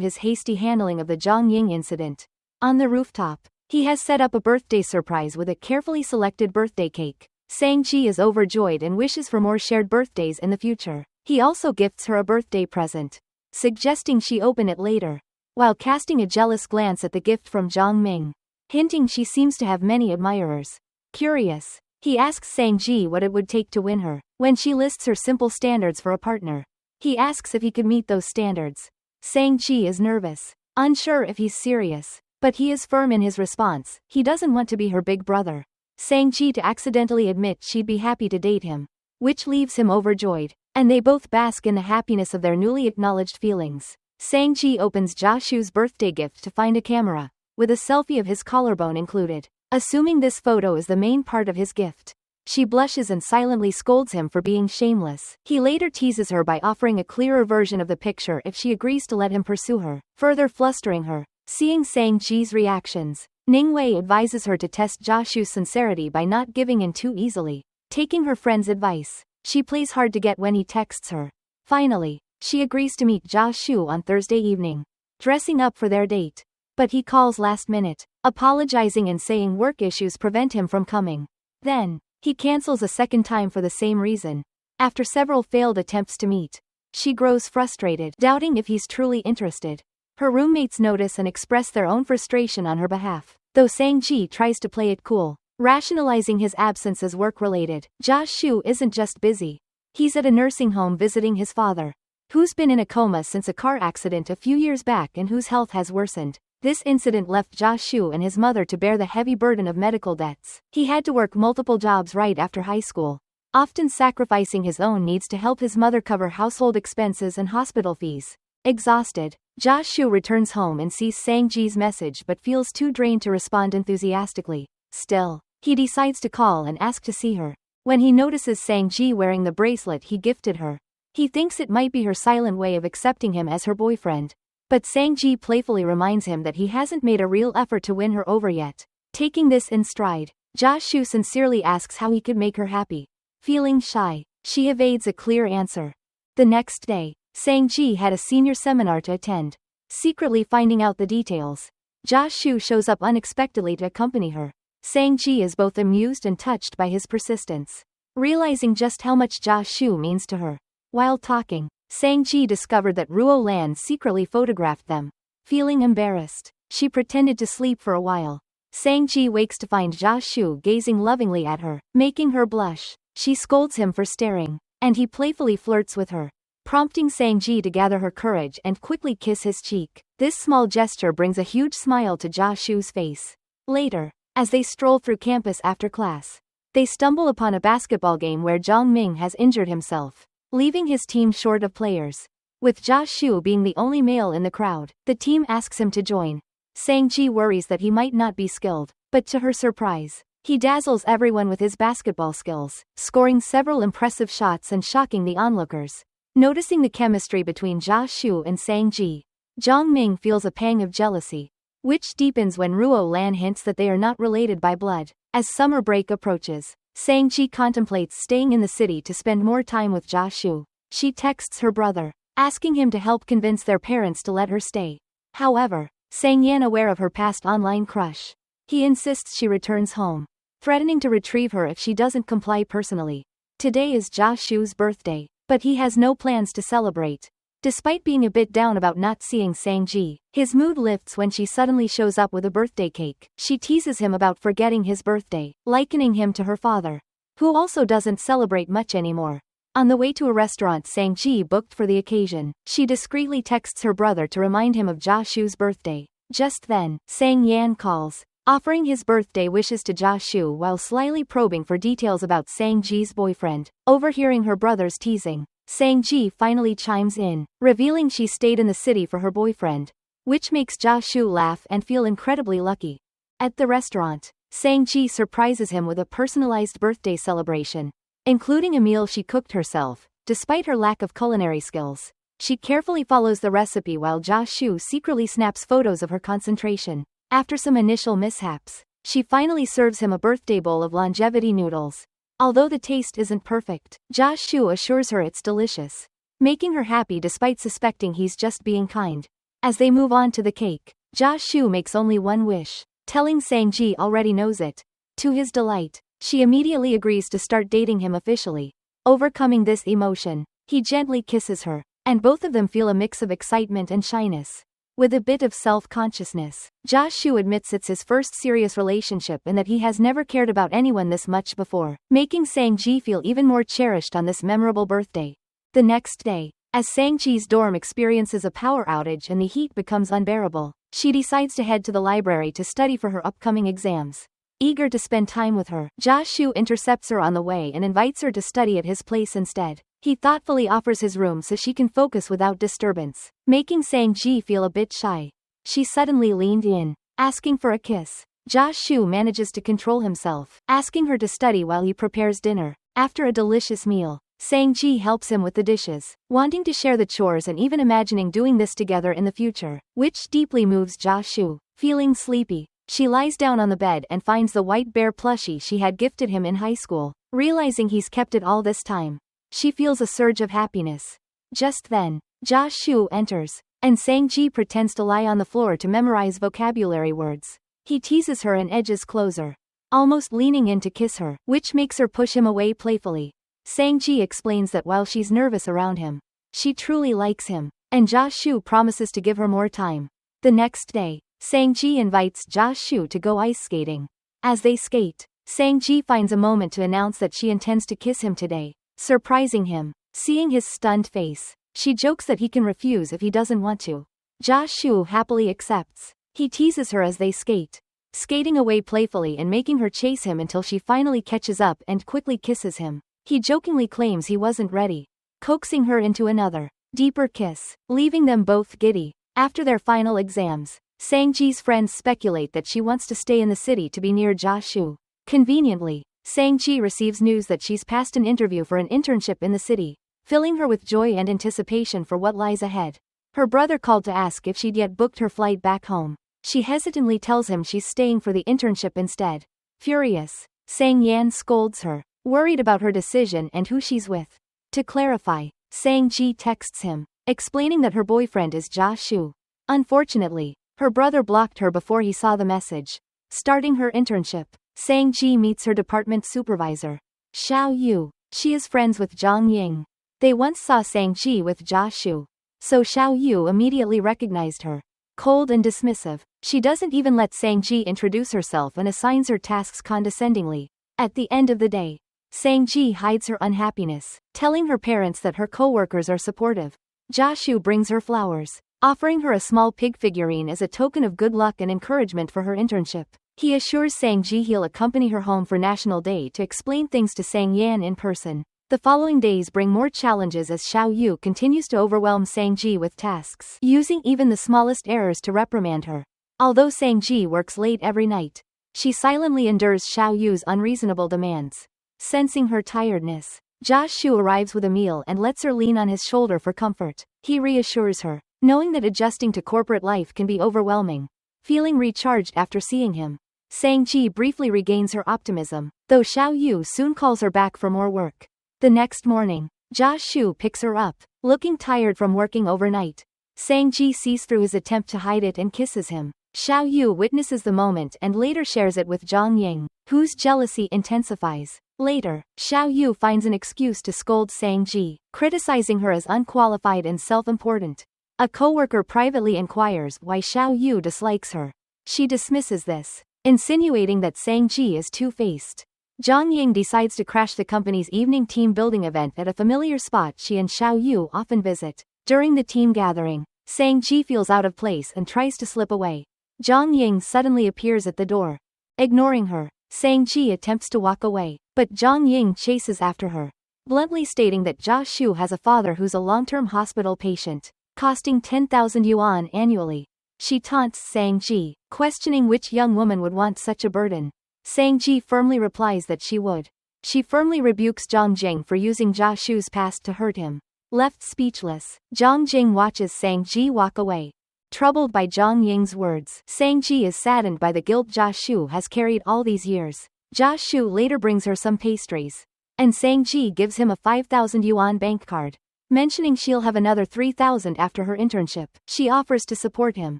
his hasty handling of the Zhongying incident. On the rooftop, he has set up a birthday surprise with a carefully selected birthday cake. Sang-ji is overjoyed and wishes for more shared birthdays in the future. He also gifts her a birthday present, suggesting she open it later, while casting a jealous glance at the gift from Jongming, hinting she seems to have many admirers. Curious, he asks Sang-ji what it would take to win her. When she lists her simple standards for a partner, he asks if he could meet those standards. Sang-ji is nervous, unsure if he's serious, but he is firm in his response. He doesn't want to be her big brother. Sang-ji to accidentally admit she'd be happy to date him, which leaves him overjoyed, and they both bask in the happiness of their newly acknowledged feelings. Sang-ji opens Ja-shu's birthday gift to find a camera, with a selfie of his collarbone included. Assuming this photo is the main part of his gift, she blushes and silently scolds him for being shameless. He later teases her by offering a clearer version of the picture if she agrees to let him pursue her, further flustering her. Seeing Sang-ji's reactions, Ningwei advises her to test Ja-shu's sincerity by not giving in too easily. Taking her friend's advice, she plays hard to get when he texts her. Finally, she agrees to meet Ja-shu on Thursday evening, dressing up for their date. But he calls last minute, apologizing and saying work issues prevent him from coming. Then, he cancels a second time for the same reason. After several failed attempts to meet, she grows frustrated, doubting if he's truly interested. Her roommates notice and express their own frustration on her behalf, though Sang-ji tries to play it cool, rationalizing his absence as work-related. Ja-shu isn't just busy. He's at a nursing home visiting his father, who's been in a coma since a car accident a few years back and whose health has worsened. This incident left Ja-shu and his mother to bear the heavy burden of medical debts. He had to work multiple jobs right after high school, often sacrificing his own needs to help his mother cover household expenses and hospital fees. Exhausted, Ja-shu returns home and sees Sang-ji's message but feels too drained to respond enthusiastically. Still, he decides to call and ask to see her. When he notices Sang-ji wearing the bracelet he gifted her, he thinks it might be her silent way of accepting him as her boyfriend. But Sang-ji playfully reminds him that he hasn't made a real effort to win her over yet. Taking this in stride, Ja-shu sincerely asks how he could make her happy. Feeling shy, she evades a clear answer. The next day, Sang-ji had a senior seminar to attend. Secretly finding out the details, Ja-shu shows up unexpectedly to accompany her. Sang-ji is both amused and touched by his persistence, realizing just how much Ja-shu means to her. While talking, Sang-ji discovered that Ruo Lan secretly photographed them. Feeling embarrassed, she pretended to sleep for a while. Sang-ji wakes to find Jia Shu gazing lovingly at her, making her blush. She scolds him for staring, and he playfully flirts with her, prompting Sang-ji to gather her courage and quickly kiss his cheek. This small gesture brings a huge smile to Jia Shu's face. Later, as they stroll through campus after class, they stumble upon a basketball game where Zhang Ming has injured himself, leaving his team short of players. With Jia Shu being the only male in the crowd, the team asks him to join. Sang-ji worries that he might not be skilled, but to her surprise, he dazzles everyone with his basketball skills, scoring several impressive shots and shocking the onlookers. Noticing the chemistry between Jia Shu and Sang-ji, Zhang Ming feels a pang of jealousy, which deepens when Ruo Lan hints that they are not related by blood. As summer break approaches, Sang-ji contemplates staying in the city to spend more time with Jia Shu. She texts her brother, asking him to help convince their parents to let her stay. However, Sang Yan, aware of her past online crush, he insists she returns home, threatening to retrieve her if she doesn't comply personally. Today is Jia Shu's birthday, but he has no plans to celebrate. Despite being a bit down about not seeing Sang-ji, his mood lifts when she suddenly shows up with a birthday cake. She teases him about forgetting his birthday, likening him to her father, who also doesn't celebrate much anymore. On the way to a restaurant Sang-ji booked for the occasion, she discreetly texts her brother to remind him of Jia Shu's birthday. Just then, Sang Yan calls, offering his birthday wishes to Jia Shu while slyly probing for details about Sang-ji's boyfriend. Overhearing her brother's teasing, Sang-ji finally chimes in, revealing she stayed in the city for her boyfriend, which makes Jia Shu laugh and feel incredibly lucky. At the restaurant, Sang-ji surprises him with a personalized birthday celebration, including a meal she cooked herself. Despite her lack of culinary skills, she carefully follows the recipe while Jia Shu secretly snaps photos of her concentration. After some initial mishaps, she finally serves him a birthday bowl of longevity noodles. Although the taste isn't perfect, Jia Shu assures her it's delicious, making her happy despite suspecting he's just being kind. As they move on to the cake, Jia Shu makes only one wish, telling Sang-ji already knows it. To his delight, she immediately agrees to start dating him officially. Overcoming this emotion, he gently kisses her, and both of them feel a mix of excitement and shyness. With a bit of self-consciousness, Jia Shu admits it's his first serious relationship and that he has never cared about anyone this much before, making Sang-ji feel even more cherished on this memorable birthday. The next day, as Sang-ji's dorm experiences a power outage and the heat becomes unbearable, she decides to head to the library to study for her upcoming exams. Eager to spend time with her, Jia Shu intercepts her on the way and invites her to study at his place instead. He thoughtfully offers his room so she can focus without disturbance, making Sang-ji feel a bit shy. She suddenly leaned in, asking for a kiss. Jia Shu manages to control himself, asking her to study while he prepares dinner. After a delicious meal, Sang-ji helps him with the dishes, wanting to share the chores and even imagining doing this together in the future, which deeply moves Jia Shu. Feeling sleepy, she lies down on the bed and finds the white bear plushie she had gifted him in high school. Realizing he's kept it all this time, she feels a surge of happiness. Just then, Jia Shu enters, and Sang-ji pretends to lie on the floor to memorize vocabulary words. He teases her and edges closer, almost leaning in to kiss her, which makes her push him away playfully. Sang-ji explains that while she's nervous around him, she truly likes him, and Jia Shu promises to give her more time. The next day, Sang-ji invites Jia Shu to go ice skating. As they skate, Sang-ji finds a moment to announce that she intends to kiss him today, surprising him. Seeing his stunned face, she jokes that he can refuse if he doesn't want to. Jia Shu happily accepts. He teases her as they skate, skating away playfully and making her chase him until she finally catches up and quickly kisses him. He jokingly claims he wasn't ready, coaxing her into another, deeper kiss, leaving them both giddy. After their final exams, Sang-ji's friends speculate that she wants to stay in the city to be near Jia Shu. Conveniently, Sang-ji receives news that she's passed an interview for an internship in the city, filling her with joy and anticipation for what lies ahead. Her brother called to ask if she'd yet booked her flight back home. She hesitantly tells him she's staying for the internship instead. Furious, Sang Yan scolds her, worried about her decision and who she's with. To clarify, Sang-ji texts him, explaining that her boyfriend is Jia Shu. Unfortunately, her brother blocked her before he saw the message. Starting her internship, Sang-ji meets her department supervisor, Xiao Yu. She is friends with Zhang Ying. They once saw Sang-ji with Jia Shu, so Xiao Yu immediately recognized her. cold and dismissive. She doesn't even let Sang-ji introduce herself and assigns her tasks condescendingly. At the end of the day, Sang-ji hides her unhappiness, telling her parents that her co-workers are supportive. Jashu brings her flowers, offering her a small pig figurine as a token of good luck and encouragement for her internship. He assures Sang-ji he'll accompany her home for National Day to explain things to Sang-yan in person. The following days bring more challenges as Xiao Yu continues to overwhelm Sang-ji with tasks, using even the smallest errors to reprimand her. Although Sang-ji works late every night, she silently endures Xiao Yu's unreasonable demands. Sensing her tiredness, Jashu arrives with a meal and lets her lean on his shoulder for comfort. He reassures her, knowing that adjusting to corporate life can be overwhelming. Feeling recharged after seeing him, Sang-ji briefly regains her optimism, though Xiao Yu soon calls her back for more work. The next morning, Jashu picks her up, looking tired from working overnight. Sang-ji sees through his attempt to hide it and kisses him. Xiao Yu witnesses the moment and later shares it with Zhang Ying, whose jealousy intensifies. Later, Xiao Yu finds an excuse to scold Sang-ji, criticizing her as unqualified and self-important. A coworker privately inquires why Xiao Yu dislikes her. She dismisses this, insinuating that Sang-ji is two-faced. Zhang Ying decides to crash the company's evening team building event at a familiar spot she and Xiao Yu often visit. During the team gathering, Sang-ji feels out of place and tries to slip away. Zhang Ying suddenly appears at the door. Ignoring her, Sang-ji attempts to walk away, but Zhang Ying chases after her, bluntly stating that Jashu has a father who's a long-term hospital patient, costing 10,000 yuan annually. She taunts Sang-ji, questioning which young woman would want such a burden. Sang-ji firmly replies that she would. She firmly rebukes Zhang Jing for using Jashu's past to hurt him. Left speechless, Zhang Jing watches Sang-ji walk away. Troubled by Zhang Ying's words, Sang-ji is saddened by the guilt Jashu has carried all these years. Jashu later brings her some pastries, and Sang-ji gives him a 5,000 yuan bank card. Mentioning she'll have another 3,000 after her internship, she offers to support him,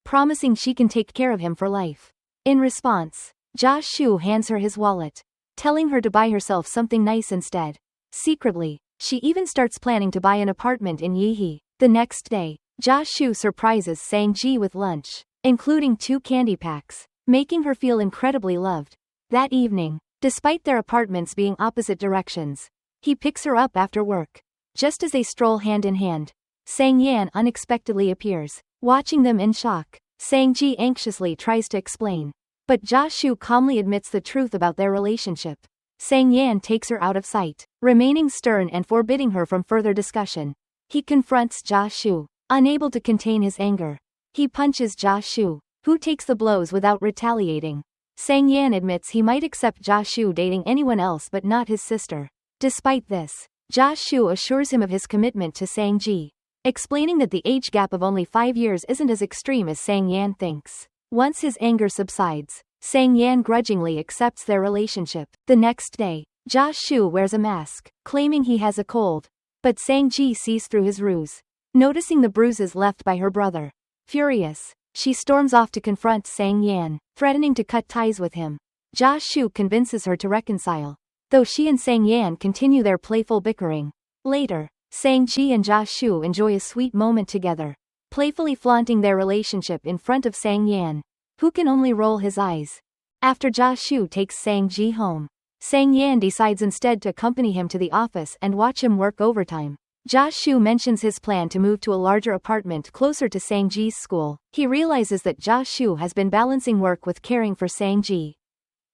promising she can take care of him for life. In response, Jashu hands her his wallet, telling her to buy herself something nice instead. Secretly, she even starts planning to buy an apartment in Yihe. The next day, Jashu surprises Sang-ji with lunch, including 2 candy packs, making her feel incredibly loved. That evening, despite their apartments being opposite directions, he picks her up after work. Just as they stroll hand in hand, Sang-yan unexpectedly appears. Watching them in shock, Sang-ji anxiously tries to explain, but Jashu calmly admits the truth about their relationship. Sang-yan takes her out of sight, remaining stern and forbidding her from further discussion. He confronts Jashu, unable to contain his anger. He punches Jashu, who takes the blows without retaliating. Sang-yan admits he might accept Jashu dating anyone else but not his sister. Despite this, Jashu assures him of his commitment to Sang-ji, explaining that the age gap of only 5 years isn't as extreme as Sang-yan thinks. Once his anger subsides, Sang-yan grudgingly accepts their relationship. The next day, Jashu wears a mask, claiming he has a cold, but Sang-ji sees through his ruse, noticing the bruises left by her brother. Furious, she storms off to confront Sang-yan, threatening to cut ties with him. Jashu convinces her to reconcile, though she and Sang-yan continue their playful bickering. Later, Sang-ji and Jashu enjoy a sweet moment together, playfully flaunting their relationship in front of Sang-yan, who can only roll his eyes. After Jashu takes Sang-ji home, Sang-yan decides instead to accompany him to the office and watch him work overtime. Jashu mentions his plan to move to a larger apartment closer to Sang-ji's school. He realizes that Jashu has been balancing work with caring for Sang-ji,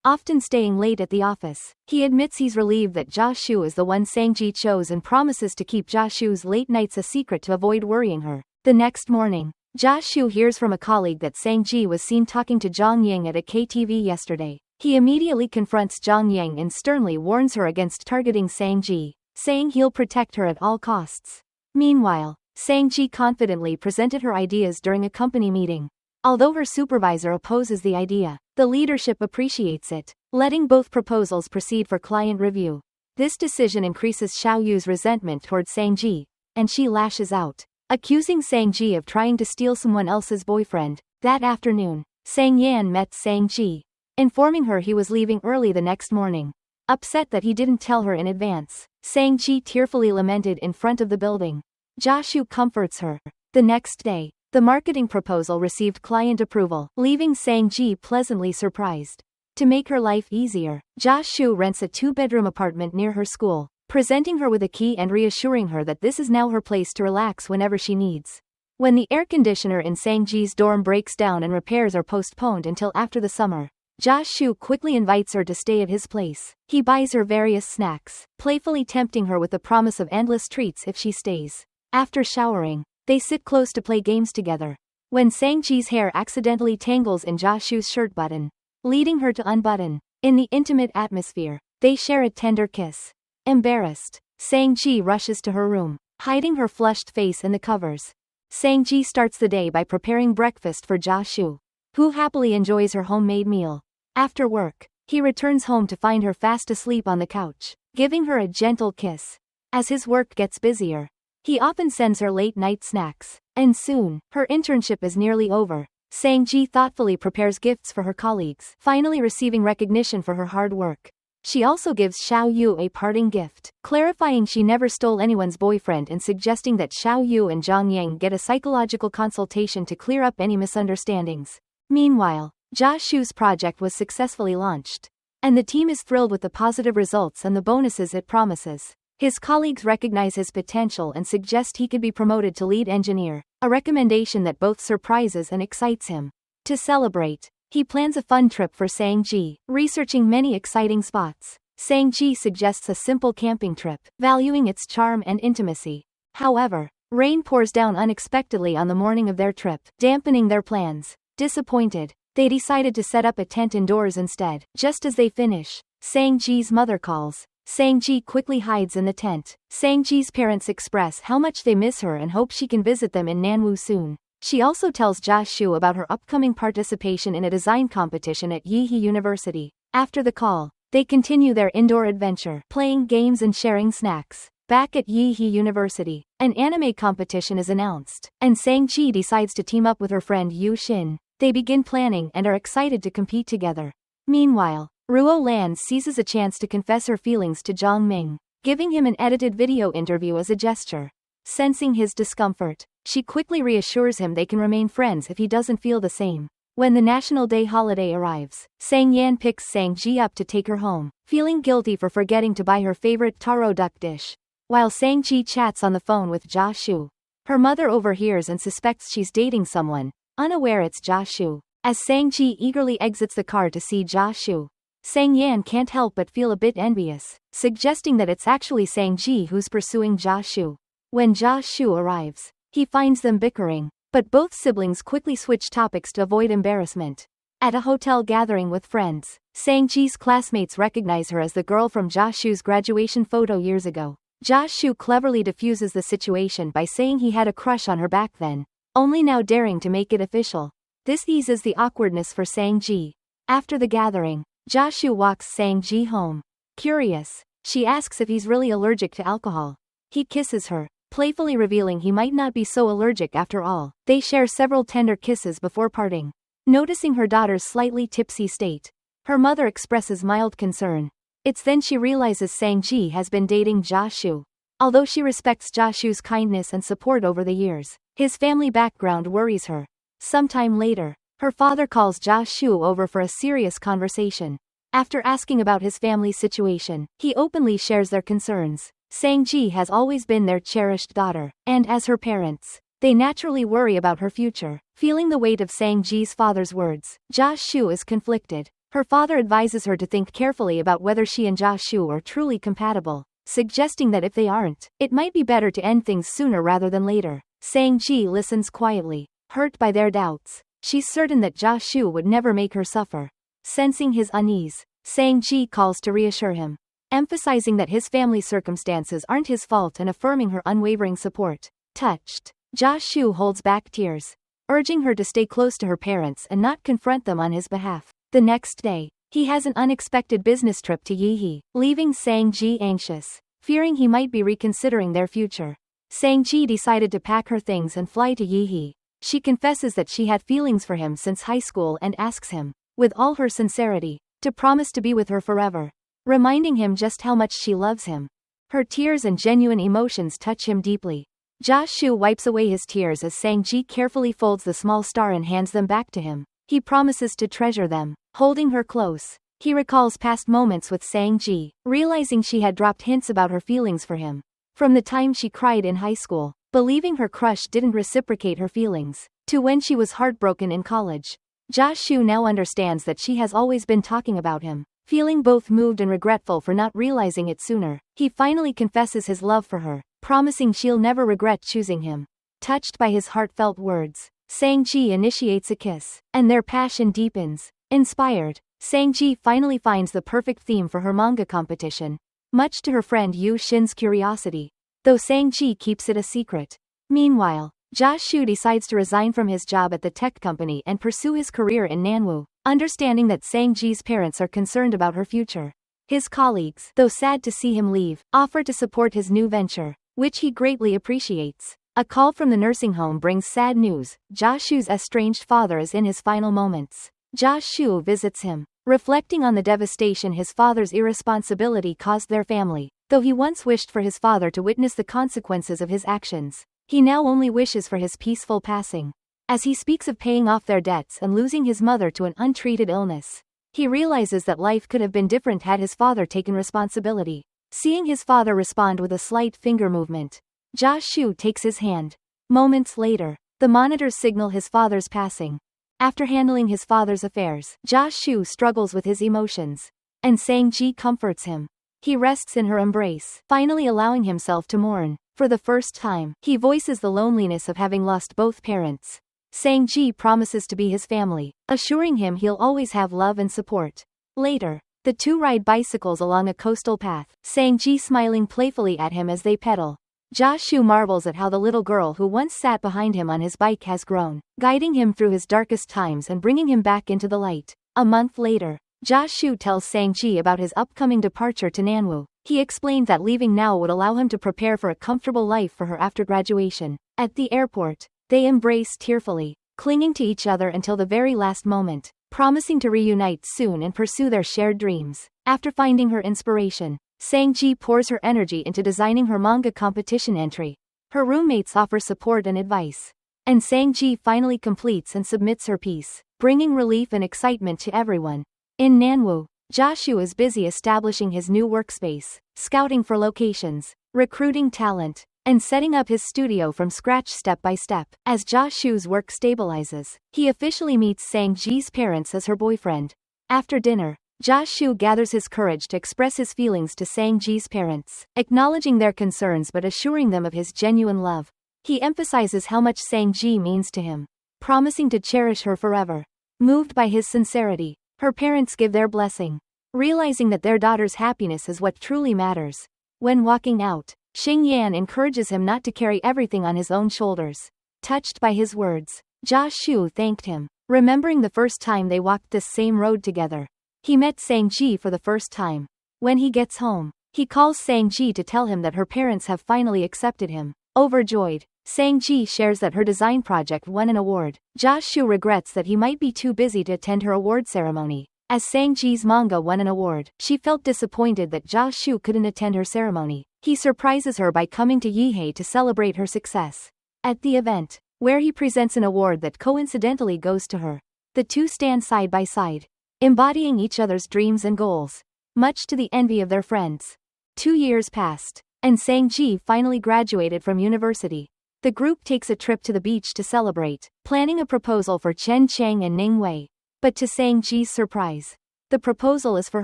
often staying late at the office. He admits he's relieved that Jashu is the one Sang-ji chose and promises to keep Jashu's late nights a secret to avoid worrying her. The next morning, Jashu hears from a colleague that Sang-ji was seen talking to Zhang Ying at a KTV yesterday. He immediately confronts Zhang Ying and sternly warns her against targeting Sang-ji, saying he'll protect her at all costs. Meanwhile, Sang-ji confidently presented her ideas during a company meeting. Although her supervisor opposes the idea, the leadership appreciates it, letting both proposals proceed for client review. This decision increases Xiao Yu's resentment toward Sang-ji, and she lashes out, accusing Sang-ji of trying to steal someone else's boyfriend. That afternoon, Sang-yan met Sang-ji, informing her he was leaving early the next morning. Upset that he didn't tell her in advance, Sang-ji tearfully lamented in front of the building. Jashu comforts her. The next day, The marketing proposal received client approval, leaving Sang-ji pleasantly surprised. To make her life easier, Ja-shu rents a 2-bedroom apartment near her school, presenting her with a key and reassuring her that this is now her place to relax whenever she needs. When the air conditioner in Sang-ji's dorm breaks down and repairs are postponed until after the summer, Ja-shu quickly invites her to stay at his place. He buys her various snacks, playfully tempting her with the promise of endless treats if she stays. After showering, they sit close to play games together. When Sang-ji's hair accidentally tangles in Ja-shu's shirt button, leading her to unbutton, in the intimate atmosphere, they share a tender kiss. Embarrassed, Sang-ji rushes to her room, hiding her flushed face in the covers. Sang-ji starts the day by preparing breakfast for Ja-shu, who happily enjoys her homemade meal. After work, he returns home to find her fast asleep on the couch, giving her a gentle kiss. As his work gets busier, he often sends her late-night snacks, and soon, her internship is nearly over. Sang-ji thoughtfully prepares gifts for her colleagues, finally receiving recognition for her hard work. She also gives Xiao Yu a parting gift, clarifying she never stole anyone's boyfriend and suggesting that Xiao Yu and Zhang Yang get a psychological consultation to clear up any misunderstandings. Meanwhile, Ja-shu's project was successfully launched, and the team is thrilled with the positive results and the bonuses it promises. His colleagues recognize his potential and suggest he could be promoted to lead engineer, a recommendation that both surprises and excites him. To celebrate, he plans a fun trip for Sang-ji, researching many exciting spots. Sang-ji suggests a simple camping trip, valuing its charm and intimacy. However, rain pours down unexpectedly on the morning of their trip, dampening their plans. Disappointed, they decided to set up a tent indoors instead. Just as they finish, Sang-ji's mother calls. Sang-ji quickly hides in the tent. Sang-ji's parents express how much they miss her and hope she can visit them in Nanwu soon. She also tells Ja-shu about her upcoming participation in a design competition at Yeehee University. After the call, they continue their indoor adventure, playing games and sharing snacks. Back at Yeehee University, an anime competition is announced, and Sang-ji decides to team up with her friend Yu Shin. They begin planning and are excited to compete together. Meanwhile, Ruo Lan seizes a chance to confess her feelings to Zhang Ming, giving him an edited video interview as a gesture. Sensing his discomfort, she quickly reassures him they can remain friends if he doesn't feel the same. When the National Day holiday arrives, Sang Yan picks Sang-ji up to take her home, feeling guilty for forgetting to buy her favorite taro duck dish. While Sang-ji chats on the phone with Ja-shu, her mother overhears and suspects she's dating someone, unaware it's Ja-shu. As Sang-ji eagerly exits the car to see Ja-shu, Sang Yan can't help but feel a bit envious, suggesting that it's actually Sang-ji who's pursuing Ja-shu. When Ja-shu arrives, he finds them bickering, but both siblings quickly switch topics to avoid embarrassment. At a hotel gathering with friends, Sang-ji's classmates recognize her as the girl from Ja-shu's graduation photo years ago. Ja-shu cleverly diffuses the situation by saying he had a crush on her back then, only now daring to make it official. This eases the awkwardness for Sang-ji. After the gathering, Ja-shu walks Sang-ji home. Curious, she asks if he's really allergic to alcohol. He kisses her, playfully revealing he might not be so allergic after all. They share several tender kisses before parting. Noticing her daughter's slightly tipsy state, her mother expresses mild concern. It's then she realizes Sang-ji has been dating Ja-shu. Although she respects Ja-shu's kindness and support over the years, his family background worries her. Sometime later, her father calls Ja-shu over for a serious conversation. After asking about his family's situation, he openly shares their concerns. Sang-ji has always been their cherished daughter, and as her parents, they naturally worry about her future. Feeling the weight of Sang-ji's father's words, Ja-shu is conflicted. Her father advises her to think carefully about whether she and Ja-shu are truly compatible, suggesting that if they aren't, it might be better to end things sooner rather than later. Sang-ji listens quietly, hurt by their doubts. She's certain that Ja-shu would never make her suffer. Sensing his unease, Sang-ji calls to reassure him, emphasizing that his family circumstances aren't his fault and affirming her unwavering support. Touched, Ja-shu holds back tears, urging her to stay close to her parents and not confront them on his behalf. The next day, he has an unexpected business trip to Yeehee, leaving Sang-ji anxious, fearing he might be reconsidering their future. Sang-ji decided to pack her things and fly to Yeehee. She confesses that she had feelings for him since high school and asks him, with all her sincerity, to promise to be with her forever, reminding him just how much she loves him. Her tears and genuine emotions touch him deeply. Joshua wipes away his tears as Sang-ji carefully folds the small star and hands them back to him. He promises to treasure them, holding her close. He recalls past moments with Sang-ji, realizing she had dropped hints about her feelings for him. From the time she cried in high school, believing her crush didn't reciprocate her feelings, to when she was heartbroken in college. Joshua now understands that she has always been talking about him. Feeling both moved and regretful for not realizing it sooner, he finally confesses his love for her, promising she'll never regret choosing him. Touched by his heartfelt words, Sang-ji initiates a kiss, and their passion deepens. Inspired, Sang-ji finally finds the perfect theme for her manga competition, much to her friend Yu Shin's curiosity, though Sang-ji keeps it a secret. Meanwhile, Joshua decides to resign from his job at the tech company and pursue his career in Nanwoo, understanding that Sang-ji's parents are concerned about her future. His colleagues, though sad to see him leave, offer to support his new venture, which he greatly appreciates. A call from the nursing home brings sad news. Joshua's estranged father is in his final moments. Joshua visits him, reflecting on the devastation his father's irresponsibility caused their family. Though he once wished for his father to witness the consequences of his actions, he now only wishes for his peaceful passing. As he speaks of paying off their debts and losing his mother to an untreated illness, he realizes that life could have been different had his father taken responsibility. Seeing his father respond with a slight finger movement, Joshua takes his hand. Moments later, the monitors signal his father's passing. After handling his father's affairs, Joshua struggles with his emotions, and Sang-ji comforts him. He rests in her embrace, finally allowing himself to mourn. For the first time, he voices the loneliness of having lost both parents. Sang-ji promises to be his family, assuring him he'll always have love and support. Later, the two ride bicycles along a coastal path, Sang-ji smiling playfully at him as they pedal. Joshua marvels at how the little girl who once sat behind him on his bike has grown, guiding him through his darkest times and bringing him back into the light. A month later, Joshua tells Sang-ji about his upcoming departure to Nanwoo. He explained that leaving now would allow him to prepare for a comfortable life for her after graduation. At the airport, they embrace tearfully, clinging to each other until the very last moment, promising to reunite soon and pursue their shared dreams. After finding her inspiration, Sang-ji pours her energy into designing her manga competition entry. Her roommates offer support and advice, and Sang-ji finally completes and submits her piece, bringing relief and excitement to everyone. In Nanwoo, Joshua is busy establishing his new workspace, scouting for locations, recruiting talent, and setting up his studio from scratch step by step. As Joshua's work stabilizes, he officially meets Sang-ji's parents as her boyfriend. After dinner, Joshua gathers his courage to express his feelings to Sang-ji's parents, acknowledging their concerns but assuring them of his genuine love. He emphasizes how much Sang-ji means to him, promising to cherish her forever. Moved by his sincerity, her parents give their blessing, realizing that their daughter's happiness is what truly matters. When walking out, Xingyan encourages him not to carry everything on his own shoulders. Touched by his words, Joshua thanked him, remembering the first time they walked this same road together. He met Sang-ji for the first time. When he gets home, he calls Sang-ji to tell him that her parents have finally accepted him. Overjoyed, Sang-ji shares that her design project won an award. Joshua regrets that he might be too busy to attend her award ceremony. As Sang-ji's manga won an award, she felt disappointed that Joshua couldn't attend her ceremony. He surprises her by coming to Yihei to celebrate her success. At the event, where he presents an award that coincidentally goes to her, the two stand side by side, embodying each other's dreams and goals, much to the envy of their friends. 2 years passed, and Sang-ji finally graduated from university. The group takes a trip to the beach to celebrate, planning a proposal for Chen Chang and Ning Wei. But to Sang-ji's surprise, the proposal is for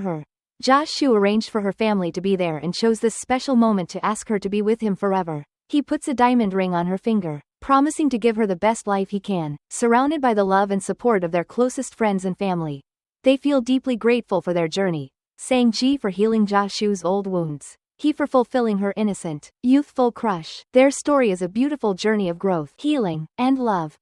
her. Joshua arranged for her family to be there and chose this special moment to ask her to be with him forever. He puts a diamond ring on her finger, promising to give her the best life he can, surrounded by the love and support of their closest friends and family. They feel deeply grateful for their journey. Sang-ji for healing Joshua's old wounds, he for fulfilling her innocent, youthful crush. Their story is a beautiful journey of growth, healing, and love.